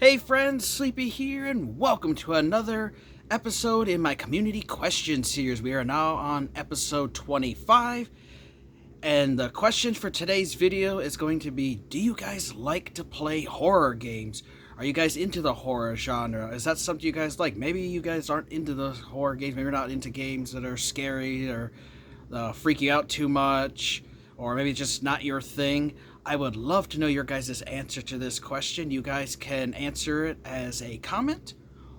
Hey friends, Sleepy here, and welcome to another episode in my community question series. We are now on episode 25, and the question for today's video is going to be, do you guys like to play horror games? Are you guys into the horror genre? Is that something you guys like? Maybe you guys aren't into the horror games, maybe you're not into games that are scary or freak you out too much, or maybe just not your thing. I would love to know your guys' answer to this question. You guys can answer it as a comment,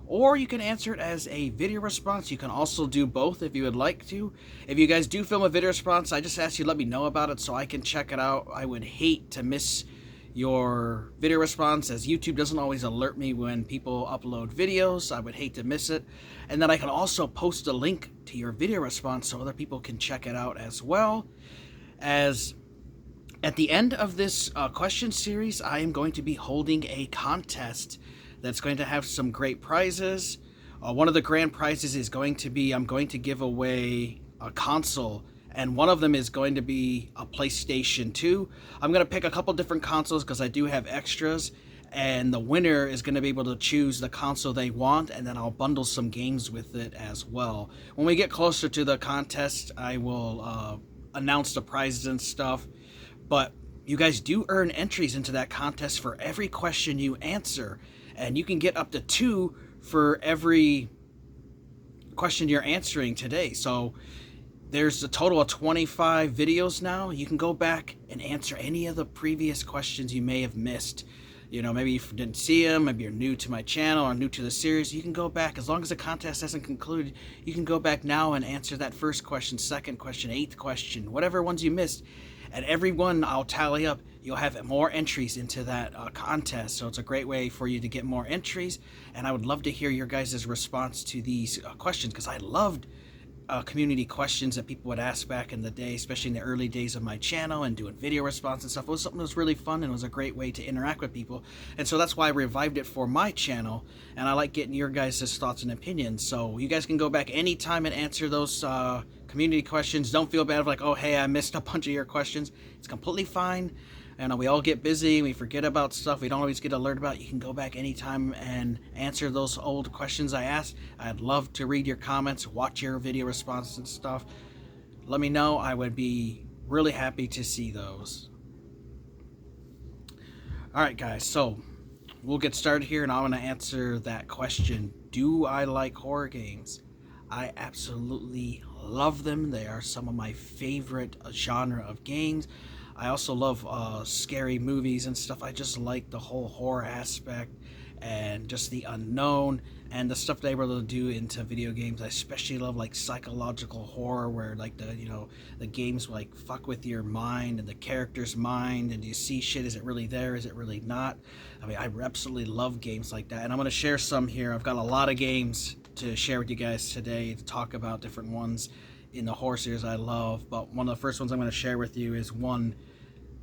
or you can answer it as a video response. You can also do both if you would like to. If you guys do film a video response, I just ask you to let me know about it so I can check it out. I would hate to miss your video response, as YouTube doesn't always alert me when people upload videos. I would hate to miss it. And then I can also post a link to your video response so other people can check it out as well. As at the end of this question series, I am going to be holding a contest that's going to have some great prizes. One of the grand prizes is going to be, I'm going to give away a console, and one of them is going to be a PlayStation 2. I'm going to pick a couple different consoles because I do have extras, and the winner is going to be able to choose the console they want, and then I'll bundle some games with it as well. When we get closer to the contest, I will announce the prizes and stuff. But you guys do earn entries into that contest for every question you answer, and you can get up to 2 for every question you're answering today. So there's a total of 25 videos now. You can go back and answer any of the previous questions you may have missed. You know, maybe you didn't see them, maybe you're new to my channel or new to the series. You can go back, as long as the contest hasn't concluded, you can go back now and answer that first question, second question, 8th question, whatever ones you missed. And every one I'll tally up, you'll have more entries into that contest. So it's a great way for you to get more entries. And I would love to hear your guys' response to these questions, because I loved community questions that people would ask back in the day, especially in the early days of my channel and doing video response and stuff. It was something that was really fun, and it was a great way to interact with people. And so that's why I revived it for my channel, and I like getting your guys' thoughts and opinions. So you guys can go back anytime and answer those community questions. Don't feel bad like, oh hey, I missed a bunch of your questions. It's completely fine. And we all get busy, we forget about stuff we don't always get alerted about. You can go back anytime and answer those old questions I asked. I'd love to read your comments, watch your video responses and stuff. Let me know. I would be really happy to see those. Alright guys, so we'll get started here, and I'm going to answer that question. Do I like horror games? I absolutely love them. They are some of my favorite genre of games. I also love scary movies and stuff. I just like the whole horror aspect and just the unknown and the stuff they were able to do into video games. I especially love like psychological horror, where like the games like fuck with your mind and the character's mind, and you see shit, is it really there, is it really not? I mean, I absolutely love games like that, and I'm going to share some here. I've got a lot of games to share with you guys today, to talk about different ones in the horror series I love. But one of the first ones I'm going to share with you is one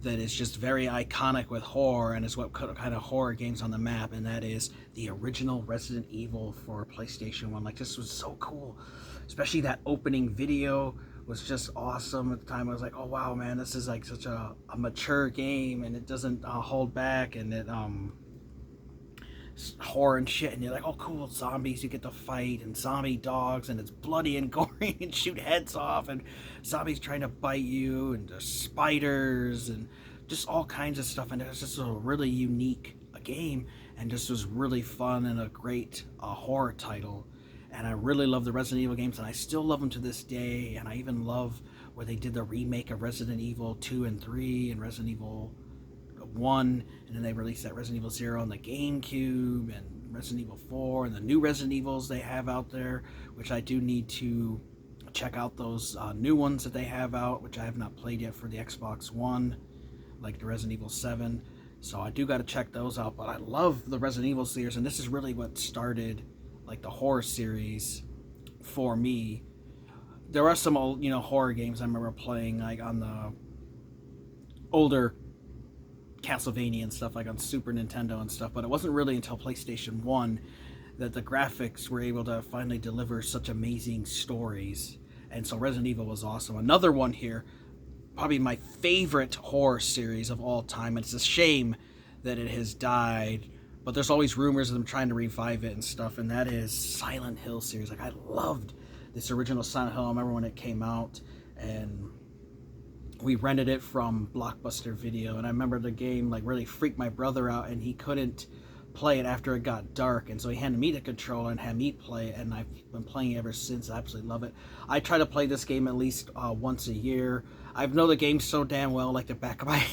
that is just very iconic with horror, and is what kind of horror games on the map, and that is the original Resident Evil for PlayStation 1. Like, this was so cool, especially that opening video was just awesome. At the time I was like, oh wow man, this is like such a mature game, and it doesn't hold back, and it horror and shit, and you're like, oh cool, zombies you get to fight, and zombie dogs, and it's bloody and gory and shoot heads off, and zombies trying to bite you, and there's spiders and just all kinds of stuff. And it was just a really unique game, and just was really fun, and a great horror title. And I really love the Resident Evil games, and I still love them to this day. And I even love where they did the remake of Resident Evil 2 and 3 and Resident Evil 1, and then they released that Resident Evil 0 on the GameCube, and Resident Evil 4, and the new Resident Evils they have out there, which I do need to check out those new ones that they have out, which I have not played yet for the Xbox One, like the Resident Evil 7. So I do got to check those out. But I love the Resident Evil series, and this is really what started like the horror series for me. There are some old, horror games I remember playing, like on the older Castlevania and stuff, like on Super Nintendo and stuff, but it wasn't really until PlayStation 1 that the graphics were able to finally deliver such amazing stories. And so Resident Evil was awesome. Another one here, probably my favorite horror series of all time. It's a shame that it has died, but there's always rumors of them trying to revive it and stuff, and that is Silent Hill series. Like, I loved this original Silent Hill. I remember when it came out, and we rented it from Blockbuster Video, and I remember the game like really freaked my brother out, and he couldn't play it after it got dark, and so he handed me the controller and had me play it, and I've been playing it ever since. I absolutely love it. I try to play this game at least once a year. I know the game so damn well, like the back of my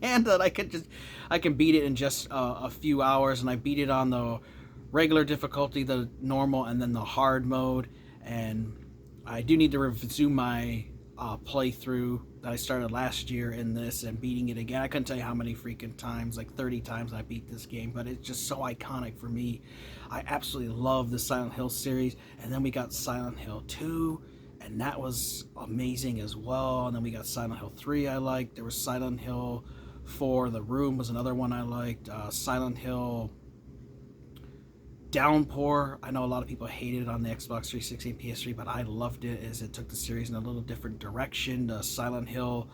hand, that I can beat it in just a few hours, and I beat it on the regular difficulty, the normal, and then the hard mode. And I do need to resume my playthrough that I started last year in this and beating it again. I couldn't tell you how many freaking times, like 30 times I beat this game, but it's just so iconic for me. I absolutely love the Silent Hill series. And then we got Silent Hill 2, and that was amazing as well. And then we got Silent Hill 3 I liked. There was Silent Hill 4, The Room was another one I liked. Silent Hill Downpour, I know a lot of people hated it on the Xbox 360 and PS3, but I loved it as it took the series in a little different direction. Silent Hill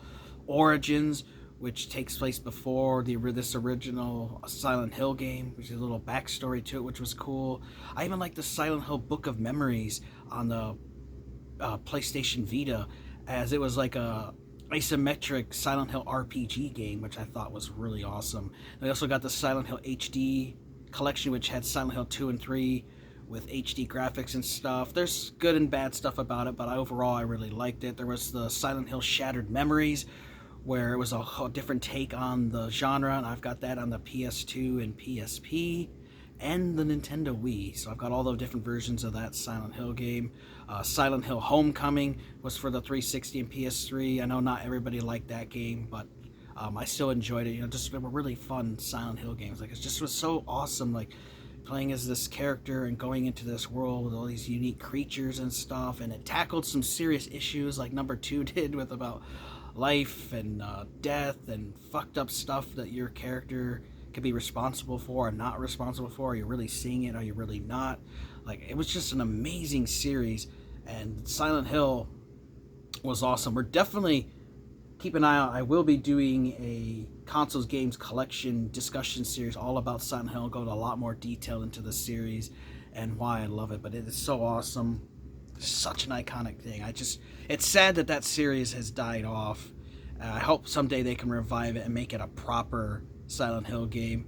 Origins, which takes place before this original Silent Hill game, which is a little backstory to it, which was cool. I even like the Silent Hill Book of Memories on the PlayStation Vita, as it was like a isometric Silent Hill RPG game, which I thought was really awesome. And we also got the Silent Hill HD collection, which had Silent Hill 2 and 3 with HD graphics and stuff. There's good and bad stuff about it, but overall I really liked it. There was the Silent Hill Shattered Memories, where it was a whole different take on the genre, and I've got that on the PS2 and PSP and the Nintendo Wii, so I've got all the different versions of that Silent Hill game. Silent Hill Homecoming was for the 360 and PS3. I know not everybody liked that game, but I still enjoyed it. You know, just were really fun Silent Hill games. Like, it just was so awesome, like playing as this character and going into this world with all these unique creatures and stuff. And it tackled some serious issues, like number 2 did, with about life and death and fucked up stuff that your character could be responsible for or not responsible for. Are you really seeing it? Are you really not? Like, it was just an amazing series, and Silent Hill was awesome. We're definitely, keep an eye out, I will be doing a consoles games collection discussion series all about Silent Hill. I'll go into a lot more detail into the series and why I love it, but it is so awesome. Such an iconic thing. It's sad that that series has died off. I hope someday they can revive it and make it a proper Silent Hill game.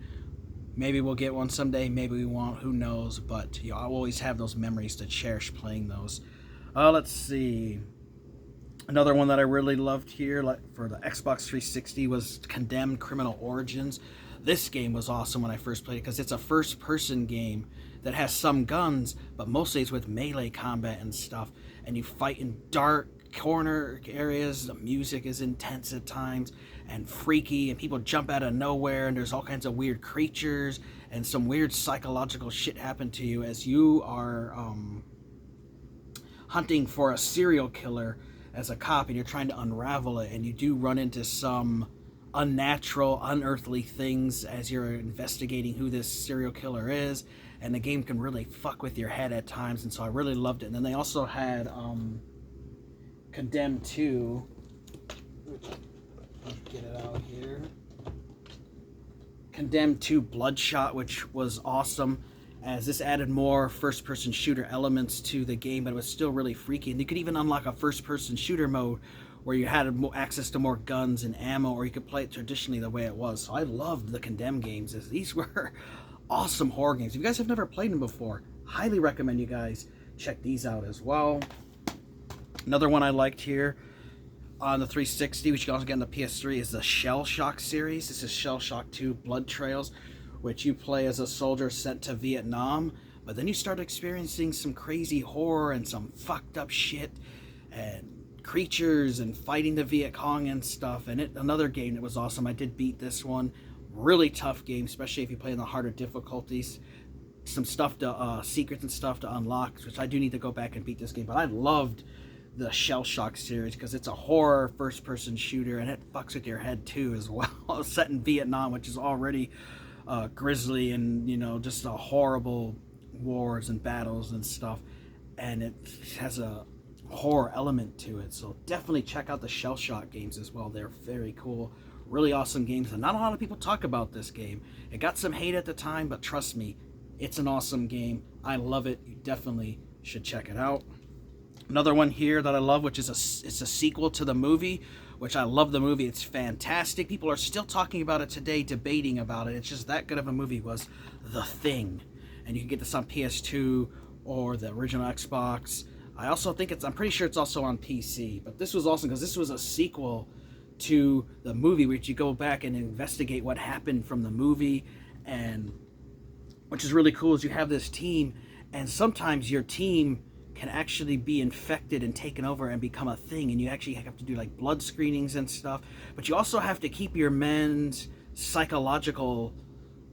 Maybe we'll get one someday, maybe we won't, who knows, but you know, I'll always have those memories to cherish playing those. Let's see. Another one that I really loved here, like for the Xbox 360, was Condemned Criminal Origins. This game was awesome when I first played it, because it's a first-person game that has some guns, but mostly it's with melee combat and stuff, and you fight in dark corner areas. The music is intense at times and freaky, and people jump out of nowhere, and there's all kinds of weird creatures, and some weird psychological shit happen to you as you are hunting for a serial killer as a cop, and you're trying to unravel it, and you do run into some unnatural, unearthly things as you're investigating who this serial killer is, and the game can really fuck with your head at times, and so I really loved it. And then they also had Condemned 2, let's get it out here, Condemned 2 Bloodshot, which was awesome, as this added more first-person shooter elements to the game, but it was still really freaky. And you could even unlock a first-person shooter mode where you had access to more guns and ammo, or you could play it traditionally the way it was. So I loved the Condemned games, as these were awesome horror games. If you guys have never played them before, highly recommend you guys check these out as well. Another one I liked here on the 360, which you can also get on the PS3, is the Shell Shock series. This is Shell Shock 2 Blood Trails, which you play as a soldier sent to Vietnam, but then you start experiencing some crazy horror and some fucked up shit and creatures and fighting the Viet Cong and stuff. And another game that was awesome. I did beat this one. Really tough game, especially if you play in the harder difficulties. Some stuff to secrets and stuff to unlock, which I do need to go back and beat this game. But I loved the Shell Shock series because it's a horror first-person shooter, and it fucks with your head too as well. Set in Vietnam, which is already grisly and, you know, just a horrible wars and battles and stuff, and it has a horror element to it. So definitely check out the Shell Shock games as well. They're very cool, really awesome game. And not a lot of people talk about this game. It got some hate at the time, but trust me, it's an awesome game. I love it. You definitely should check it out. Another one here that I love, which is it's a sequel to the movie, which I love the movie. It's fantastic. People are still talking about it today, debating about it. It's just that good of a movie, was The Thing. And you can get this on PS2 or the original Xbox. I also think I'm pretty sure it's also on PC. But this was awesome because this was a sequel to the movie, which you go back and investigate what happened from the movie. And which is really cool is you have this team, and sometimes your team can actually be infected and taken over and become a thing, and you actually have to do like blood screenings and stuff. But you also have to keep your men's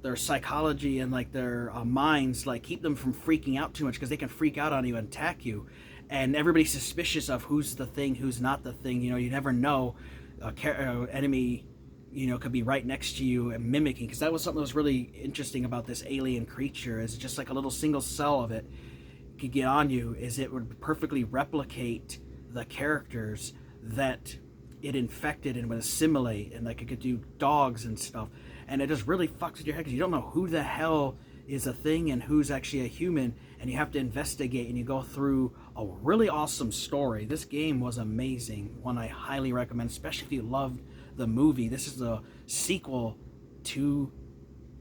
their psychology and like their minds, like keep them from freaking out too much, because they can freak out on you and attack you. And everybody's suspicious of who's the thing, who's not the thing. You know, you never know. Enemy, you know, could be right next to you and mimicking, because that was something that was really interesting about this alien creature, is just like a little single cell of it could get on you, is it would perfectly replicate the characters that it infected and would assimilate, and like it could do dogs and stuff. And it just really fucks with your head, because you don't know who the hell is a thing and who's actually a human, and you have to investigate, and you go through a really awesome story. This game was amazing, one I highly recommend, especially if you loved the movie. This is a sequel to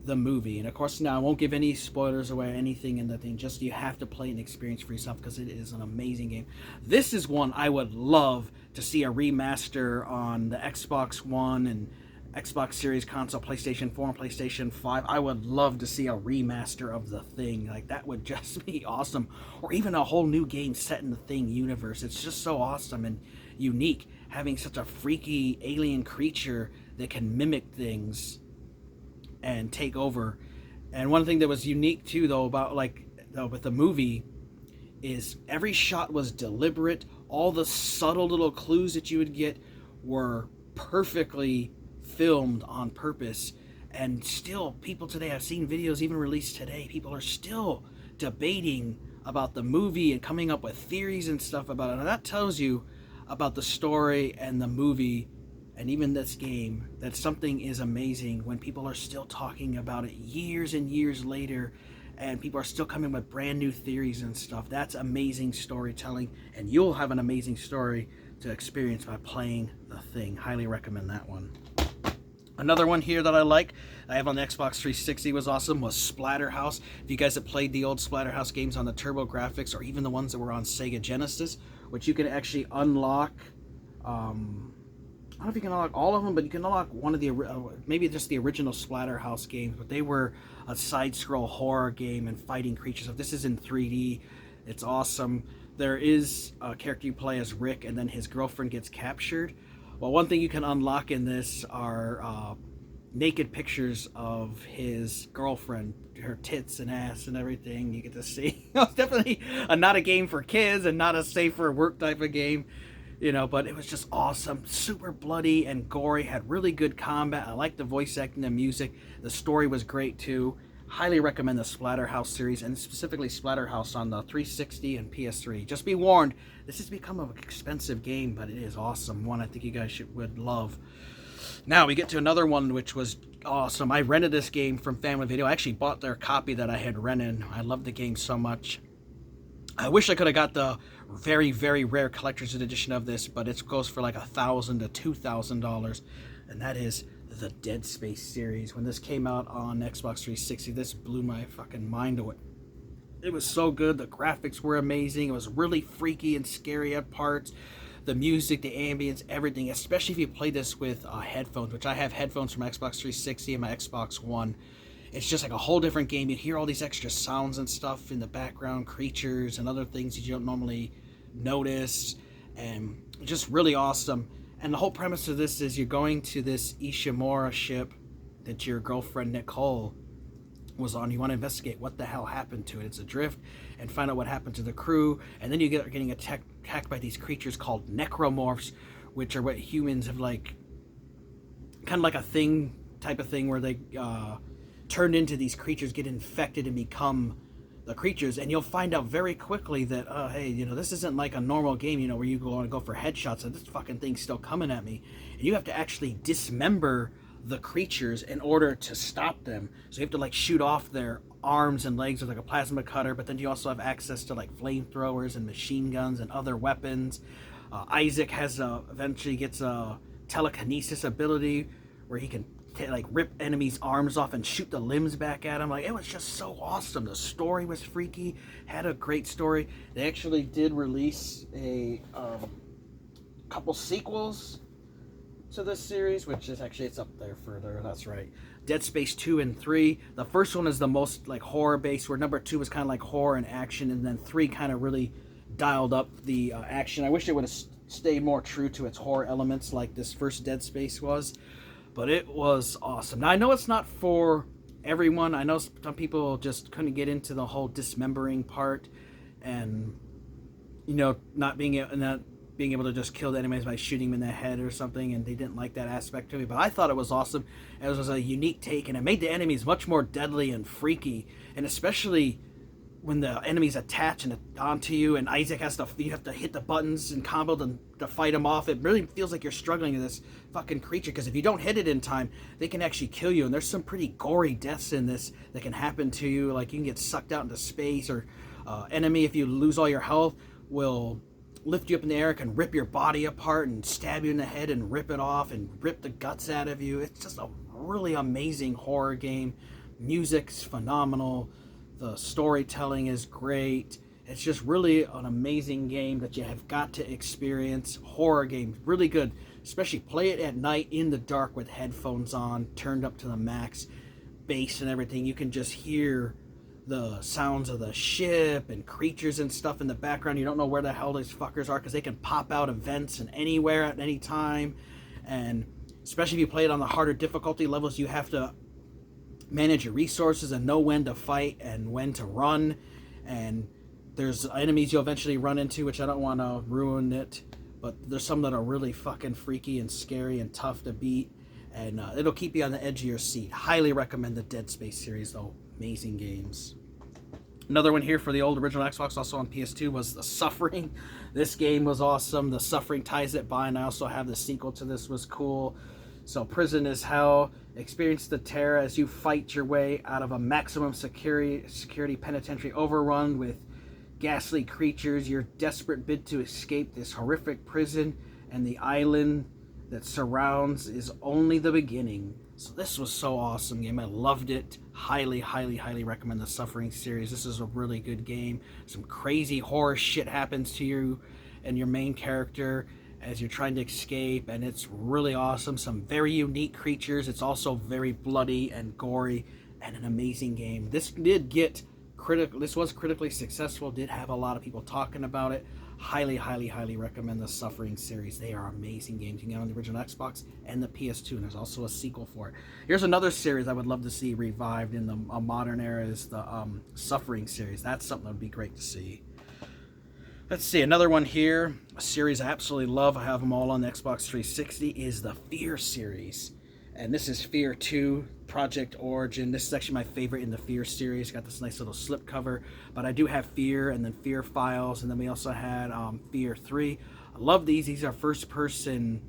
the movie, and of course now I won't give any spoilers away, anything in the thing, just you have to play and experience for yourself, because it is an amazing game. This is one I would love to see a remaster on the Xbox One and Xbox Series console, PlayStation 4 and PlayStation 5. I would love to see a remaster of The Thing. Like, that would just be awesome. Or even a whole new game set in the Thing universe. It's just so awesome and unique, having such a freaky alien creature that can mimic things and take over. And one thing that was unique too, though, about with the movie, is every shot was deliberate. All the subtle little clues that you would get were perfectly filmed on purpose. And still, people today, I've seen videos even released today, people are still debating about the movie and coming up with theories and stuff about it. And that tells you about the story and the movie and even this game, that something is amazing when people are still talking about it years and years later, and people are still coming with brand new theories and stuff. That's amazing storytelling, and you'll have an amazing story to experience by playing The Thing. Highly recommend that one. Another one here that I have on the Xbox 360 was awesome, was Splatterhouse. If you guys have played the old Splatterhouse games on the Turbo Graphics, or even the ones that were on Sega Genesis, which you can actually unlock, I don't know if you can unlock all of them, but you can unlock one of the, maybe just the original Splatterhouse games, but they were a side-scroll horror game and fighting creatures. So this is in 3D. It's awesome. There is a character you play as Rick, and then his girlfriend gets captured. Well, one thing you can unlock in this are naked pictures of his girlfriend, her tits and ass and everything you get to see. It's definitely not a game for kids and not a safe for work type of game. You know, but it was just awesome. Super bloody and gory. Had really good combat. I liked the voice acting, the music. The story was great too. Highly recommend the Splatterhouse series, and specifically Splatterhouse on the 360 and PS3. Just be warned, this has become an expensive game, but it is awesome. One I think you guys would love. Now we get to another one which was awesome. I rented this game from Family Video. I actually bought their copy that I had rented. I love the game so much. I wish I could have got the very, very rare collector's edition of this, but it goes for like $1,000 to $2,000, and that is the Dead Space series. When this came out on Xbox 360, this blew my fucking mind away. It was so good. The graphics were amazing. It was really freaky and scary at parts. The music, the ambience, everything, especially if you play this with headphones, which I have headphones from Xbox 360 and my Xbox One. It's just like a whole different game. You hear all these extra sounds and stuff in the background, creatures and other things that you don't normally notice, and just really awesome. And the whole premise of this is you're going to this Ishimura ship that your girlfriend Nicole was on. You want to investigate what the hell happened to it. It's adrift, and find out what happened to the crew. And then you get getting attacked by these creatures called necromorphs, which are what humans have, like, kind of like a thing type of thing where they turned into these creatures, get infected and become the creatures, and you'll find out very quickly that, hey, this isn't like a normal game, where you go for headshots, and this fucking thing's still coming at me. And you have to actually dismember the creatures in order to stop them. So you have to like shoot off their arms and legs with like a plasma cutter, but then you also have access to like flamethrowers and machine guns and other weapons. Isaac eventually gets a telekinesis ability where he can like rip enemies' arms off and shoot the limbs back at him. Like, it was just so awesome. The story was freaky, had a great story. They actually did release a couple sequels to this series, which is actually, it's up there further, that's right. Dead Space 2 and 3. The first one is the most like horror based, where number 2 was kind of like horror and action, and then 3 kind of really dialed up the action. I wish it would have stayed more true to its horror elements like this first Dead Space was, but it was awesome. Now I know it's not for everyone. I know some people just couldn't get into the whole dismembering part, and not being able to just kill the enemies by shooting them in the head or something, and they didn't like that aspect of it. But I thought it was awesome. It was a unique take, and it made the enemies much more deadly and freaky, and especially when the enemies attach onto you, and Isaac you have to hit the buttons and combo to fight them off. It really feels like you're struggling with this fucking creature, because if you don't hit it in time, they can actually kill you, and there's some pretty gory deaths in this that can happen to you. Like, you can get sucked out into space, or enemy, if you lose all your health, will lift you up in the air, can rip your body apart and stab you in the head and rip it off and rip the guts out of you. It's just a really amazing horror game. Music's phenomenal. The storytelling is great. It's just really an amazing game that you have got to experience. Horror game, really good. Especially play it at night in the dark with headphones on, turned up to the max, bass and everything. You can just hear the sounds of the ship and creatures and stuff in the background. You don't know where the hell these fuckers are, because they can pop out of vents and anywhere at any time. And especially if you play it on the harder difficulty levels, you have to manage your resources and know when to fight and when to run. And there's enemies you'll eventually run into, which I don't want to ruin it, but there's some that are really fucking freaky and scary and tough to beat, and it'll keep you on the edge of your seat. Highly recommend the Dead Space series, though. Amazing games. Another one here for the old original Xbox, also on PS2, was The Suffering. This game was awesome. The Suffering ties it by, and I also have the sequel to this, was cool. So prison is hell. Experience the terror as you fight your way out of a maximum security penitentiary overrun with ghastly creatures. Your desperate bid to escape this horrific prison and the island that surrounds is only the beginning. So this was so awesome game. I loved it. Highly, highly, highly recommend the Suffering series. This is a really good game. Some crazy horror shit happens to you and your main character as you're trying to escape, and it's really awesome. Some very unique creatures. It's also very bloody and gory, and an amazing game. This was critically successful, did have a lot of people talking about it. Highly, highly, highly recommend the Suffering series. They are amazing games. You can get on the original Xbox and the PS2, and there's also a sequel for it. Here's another series I would love to see revived in the modern era, is the Suffering series. That's something that would be great to see. Let's see, another one here, a series I absolutely love. I have them all on the Xbox 360, is the Fear series. And this is Fear 2, Project Origin. This is actually my favorite in the Fear series. Got this nice little slipcover. But I do have Fear, and then Fear Files, and then we also had Fear 3. I love these. These are first-person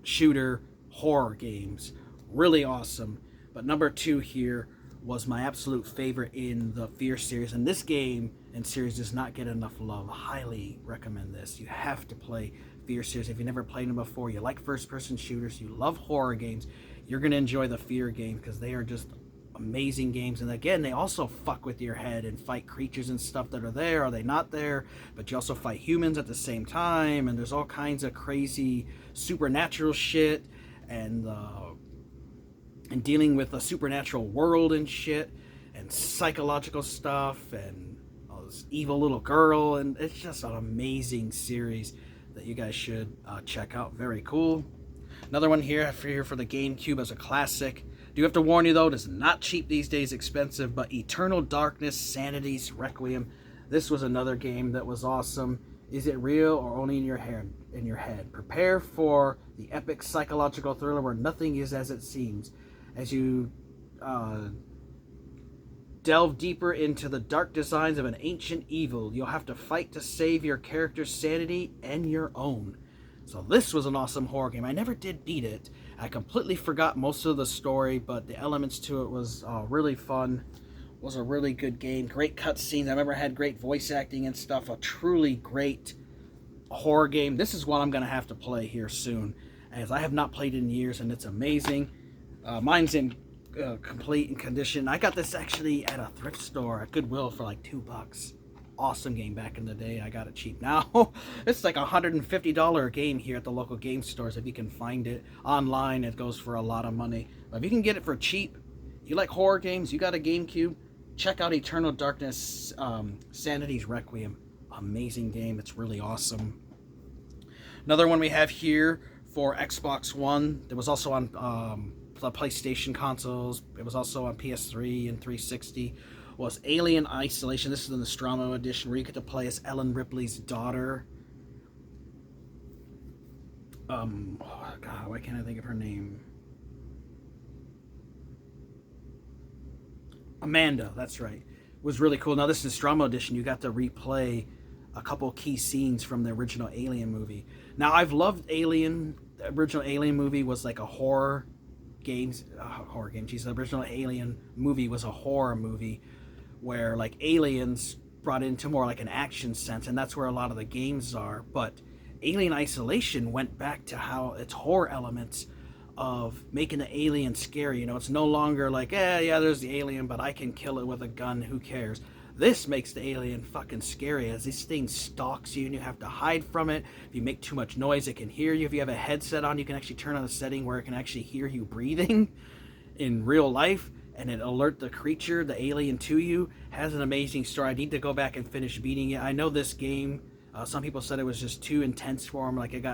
shooter horror games. Really awesome. But number 2 here was my absolute favorite in the Fear series, and this game and series does not get enough love. Highly recommend this. You have to play Fear series if you've never played them before. You like first-person shooters, you love horror games, you're going to enjoy the Fear game, because they are just amazing games. And again, they also fuck with your head and fight creatures and stuff that are there. Are they not there? But you also fight humans at the same time, and there's all kinds of crazy supernatural shit, and dealing with a supernatural world and shit, and psychological stuff, and this evil little girl, and it's just an amazing series that you guys should check out. Very cool. Another one here for the GameCube as a classic. Do have to warn you though, it is not cheap these days, expensive, but Eternal Darkness Sanity's Requiem. This was another game that was awesome. Is it real or only in your head? Prepare for the epic psychological thriller where nothing is as it seems. As you Delve deeper into the dark designs of an ancient evil. You'll have to fight to save your character's sanity and your own. So this was an awesome horror game. I never did beat it. I completely forgot most of the story, but the elements to it was really fun. It was a really good game. Great cutscenes. I remember it had great voice acting and stuff. A truly great horror game. This is what I'm going to have to play here soon, as I have not played in years, and it's amazing. Mine's in complete condition. I got this actually at a thrift store at Goodwill for like $2. Awesome game back in the day. I got it cheap. Now it's like $150 game here at the local game stores. If you can find it online, it goes for a lot of money, but if you can get it for cheap, you like horror games, you got a GameCube, check out Eternal Darkness, Sanity's Requiem. Amazing game. It's really awesome. Another one we have here for Xbox One. It was also on the PlayStation consoles. It was also on PS3 and 360. Was Alien Isolation. This is the Nostromo edition, where you get to play as Ellen Ripley's daughter. Oh God, why can't I think of her name? Amanda, that's right. It was really cool. Now this Nostromo edition, you got to replay a couple key scenes from the original Alien movie. Now I've loved Alien. The original Alien movie was like a horror game. Geez, the original Alien movie was a horror movie where like aliens brought into more like an action sense, and that's where a lot of the games are. But Alien Isolation went back to how its horror elements of making the alien scary. You know, it's no longer like, yeah, there's the alien, but I can kill it with a gun, who cares? This makes the alien fucking scary, as this thing stalks you and you have to hide from it. If you make too much noise, it can hear you. If you have a headset on, you can actually turn on a setting where it can actually hear you breathing in real life, and it alert the creature, the alien, to you. Has an amazing story. I need to go back and finish beating it. I know this game, some people said it was just too intense for them, like it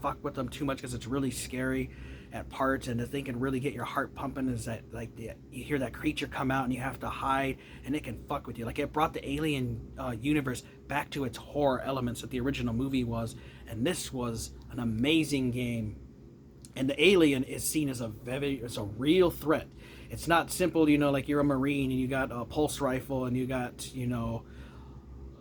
fucked with them too much, because it's really scary at parts, and the thing can really get your heart pumping. Is that like you hear that creature come out and you have to hide, and it can fuck with you. Like, it brought the Alien universe back to its horror elements that the original movie was, and this was an amazing game. And the alien is seen as it's a real threat. It's not simple, you know, like you're a Marine and you got a pulse rifle and you got, you know,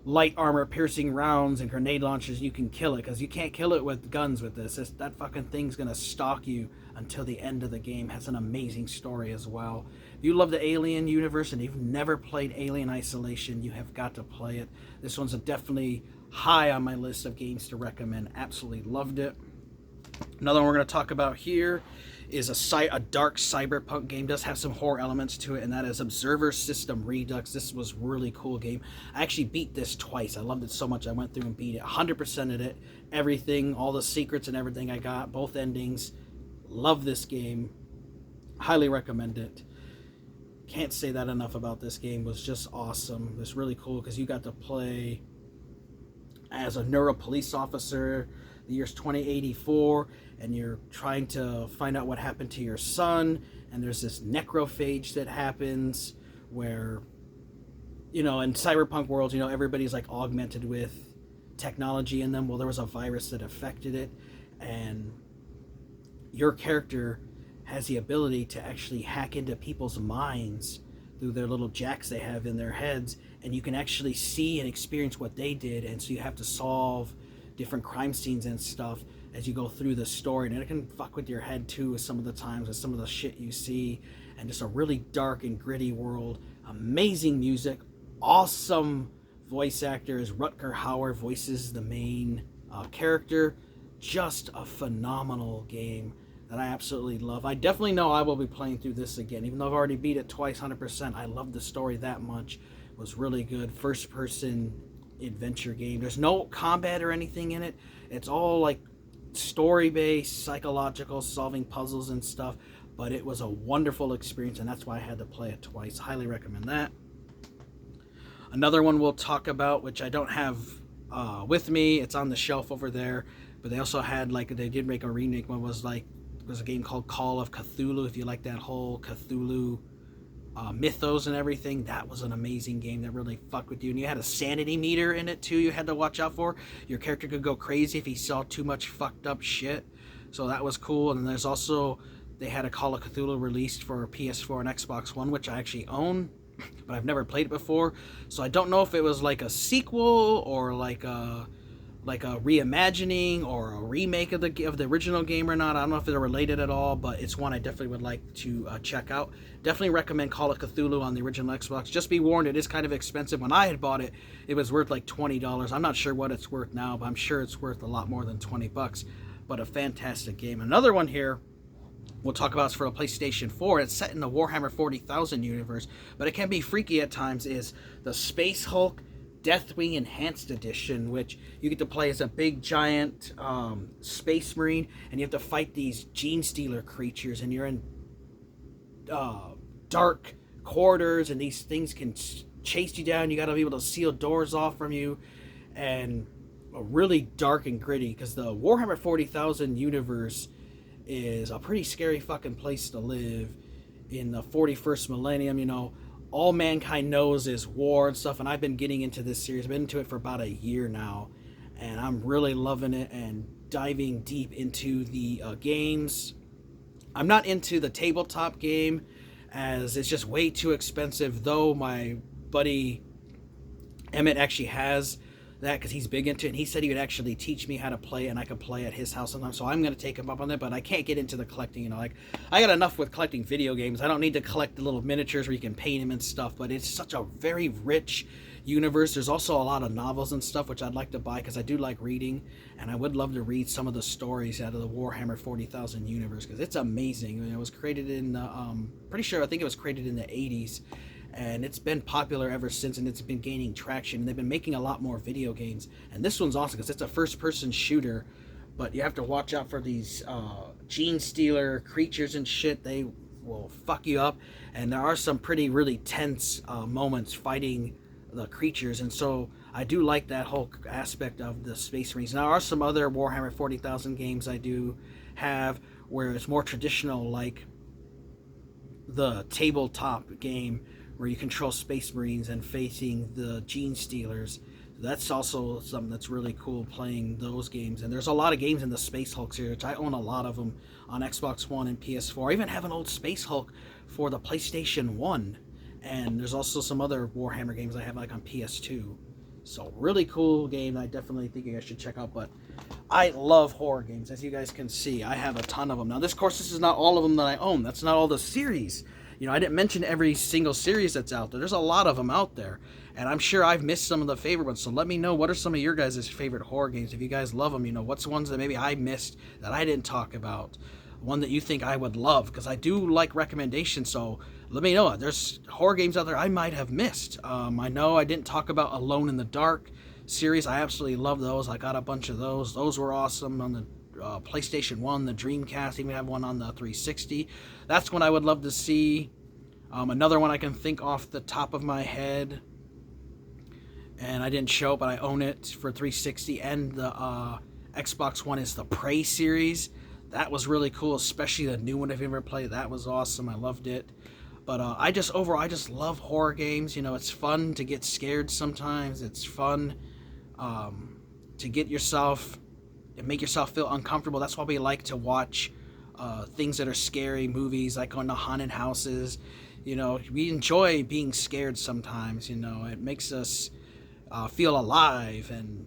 light armor piercing rounds and grenade launchers. You can kill it, because you can't kill it with guns with this. That fucking thing's gonna stalk you until the end of the game. Has an amazing story as well. If you love the Alien universe and you've never played Alien Isolation, you have got to play it. This one's definitely high on my list of games to recommend. Absolutely loved it. Another one we're going to talk about here is a dark cyberpunk game. Does have some horror elements to it, and that is Observer System Redux. This was a really cool game. I actually beat this twice. I loved it so much I went through and beat it. 100%ed it. Everything, all the secrets and everything I got. Both endings. Love this game. Highly recommend it. Can't say that enough about this game. It was just awesome. It was really cool because you got to play as a neuro police officer. The year's 2084, and you're trying to find out what happened to your son, and there's this necrophage that happens where, you know, in cyberpunk worlds, you know, everybody's like augmented with technology in them. Well, there was a virus that affected it, and your character has the ability to actually hack into people's minds through their little jacks they have in their heads, and you can actually see and experience what they did, and so you have to solve different crime scenes and stuff as you go through the story. And it can fuck with your head too some of the times with some of the shit you see, and just a really dark and gritty world. Amazing music, awesome voice actors. Rutger Hauer voices the main character. Just a phenomenal game that I absolutely love. I definitely know I will be playing through this again, even though I've already beat it twice 100%. I love the story that much. It was really good. First person adventure game. There's no combat or anything in it. It's all like story based, psychological, solving puzzles and stuff, but it was a wonderful experience, and that's why I had to play it twice. Highly recommend that. Another one we'll talk about, which I don't have with me, it's on the shelf over there, but they also had, like, they did make a remake one, was a game called Call of Cthulhu. If you like that whole Cthulhu mythos and everything, that was an amazing game that really fucked with you. And you had a sanity meter in it too you had to watch out for. Your character could go crazy if he saw too much fucked up shit, so that was cool. And then there's also, they had a Call of Cthulhu released for PS4 and Xbox One, which I actually own. but I've never played it before. So I don't know if it was like a sequel or like a reimagining or a remake of the original game or not. I don't know if they're related at all, but it's one I definitely would like to check out. Definitely recommend Call of Cthulhu on the original Xbox. Just be warned, it is kind of expensive. When I had bought it, it was worth like $20. I'm not sure what it's worth now, but I'm sure it's worth a lot more than $20. But a fantastic game. Another one here we'll talk about is for a PlayStation 4. It's set in the Warhammer 40,000 universe, but it can be freaky at times, is the Space Hulk Deathwing Enhanced Edition, which you get to play as a big giant space marine, and you have to fight these gene stealer creatures, and you're in dark corridors, and these things can chase you down. You got to be able to seal doors off from you, and really dark and gritty, because the Warhammer 40,000 universe is a pretty scary fucking place to live in the 41st millennium. You know, all mankind knows is war and stuff, and I've been getting into this series. I've been into it for about a year now, and I'm really loving it and diving deep into the games. I'm not into the tabletop game, as it's just way too expensive, though my buddy Emmett actually has that because he's big into it, and he said he would actually teach me how to play, and I could play at his house sometimes. So I'm going to take him up on that, but I can't get into the collecting. You know, like, I got enough with collecting video games. I don't need to collect the little miniatures where you can paint them and stuff, but it's such a very rich universe. There's also a lot of novels and stuff which I'd like to buy because I do like reading, and I would love to read some of the stories out of the Warhammer 40,000 universe because it's amazing. I mean, it was created in the I think it was created in the 80s, and it's been popular ever since, and it's been gaining traction, and they've been making a lot more video games. And this one's awesome because it's a first-person shooter, but you have to watch out for these gene stealer creatures and shit. They will fuck you up, and there are some really tense moments fighting the creatures, and so I do like that whole aspect of the Space Marines. Now, there are some other Warhammer 40,000 games I do have where it's more traditional, like the tabletop game where you control Space Marines and facing the Gene Stealers. That's also something that's really cool, playing those games. And there's a lot of games in the Space Hulk series. I own a lot of them on Xbox One and PS4. I even have an old Space Hulk for the PlayStation 1. And there's also some other Warhammer games I have, like on PS2. So really cool game I definitely think you guys should check out. But I love horror games, as you guys can see. I have a ton of them. Now, this is not all of them that I own. That's not all the series. You know, I didn't mention every single series that's out there. There's a lot of them out there. And I'm sure I've missed some of the favorite ones. So let me know, what are some of your guys' favorite horror games? If you guys love them, you know, what's ones that maybe I missed that I didn't talk about? One that you think I would love, because I do like recommendations. So let me know. There's horror games out there I might have missed. I know I didn't talk about Alone in the Dark series. I absolutely love those. I got a bunch of those. Those were awesome on the PlayStation 1, the Dreamcast. Even have one on the 360. That's one I would love to see. Another one I can think off the top of my head, and I didn't show it, but I own it for 360 and the Xbox One, is the Prey series. That was really cool, especially the new one I've ever played. That was awesome. I loved it. But I just love horror games. You know, it's fun to get scared sometimes. It's fun to get yourself and make yourself feel uncomfortable. That's why we like to watch things that are scary, movies like going to haunted houses. You know, we enjoy being scared sometimes. You know, it makes us feel alive, and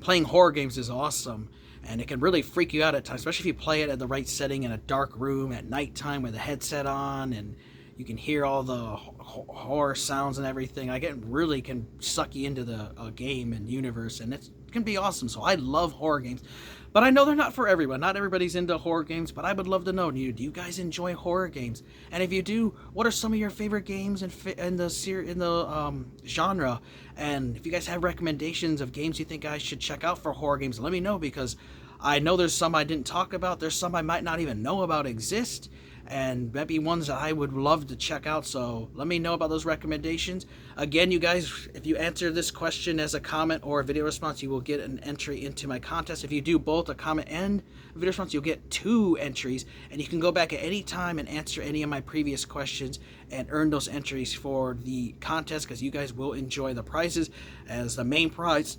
playing horror games is awesome. And it can really freak you out at times, especially if you play it at the right setting in a dark room at nighttime with a headset on, and you can hear all the horror sounds and everything. Like, it really can suck you into the game and universe, and it can be awesome. So I love horror games, but I know they're not for everyone. Not everybody's into horror games, but I would love to know, do you guys enjoy horror games? And if you do, what are some of your favorite games in the genre? And if you guys have recommendations of games you think I should check out for horror games, let me know, because I know there's some I didn't talk about. There's some I might not even know about exist, and maybe ones that I would love to check out. So let me know about those recommendations. Again, you guys, if you answer this question as a comment or a video response, you will get an entry into my contest. If you do both a comment and a video response, you'll get 2 entries, and you can go back at any time and answer any of my previous questions and earn those entries for the contest, because you guys will enjoy the prizes, as the main prize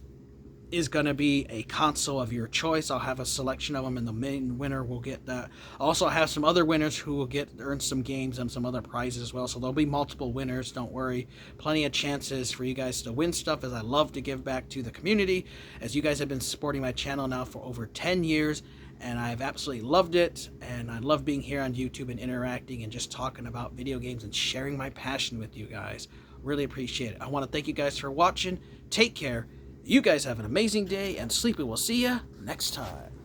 is going to be a console of your choice. I'll have a selection of them, and the main winner will get that. I'll also have some other winners who will earn some games and some other prizes as well. So there'll be multiple winners. Don't worry. Plenty of chances for you guys to win stuff, as I love to give back to the community, as you guys have been supporting my channel now for over 10 years. And I've absolutely loved it, and I love being here on YouTube and interacting and just talking about video games and sharing my passion with you guys. Really appreciate it. I want to thank you guys for watching. Take care. You guys have an amazing day, and Sleepy will see ya next time.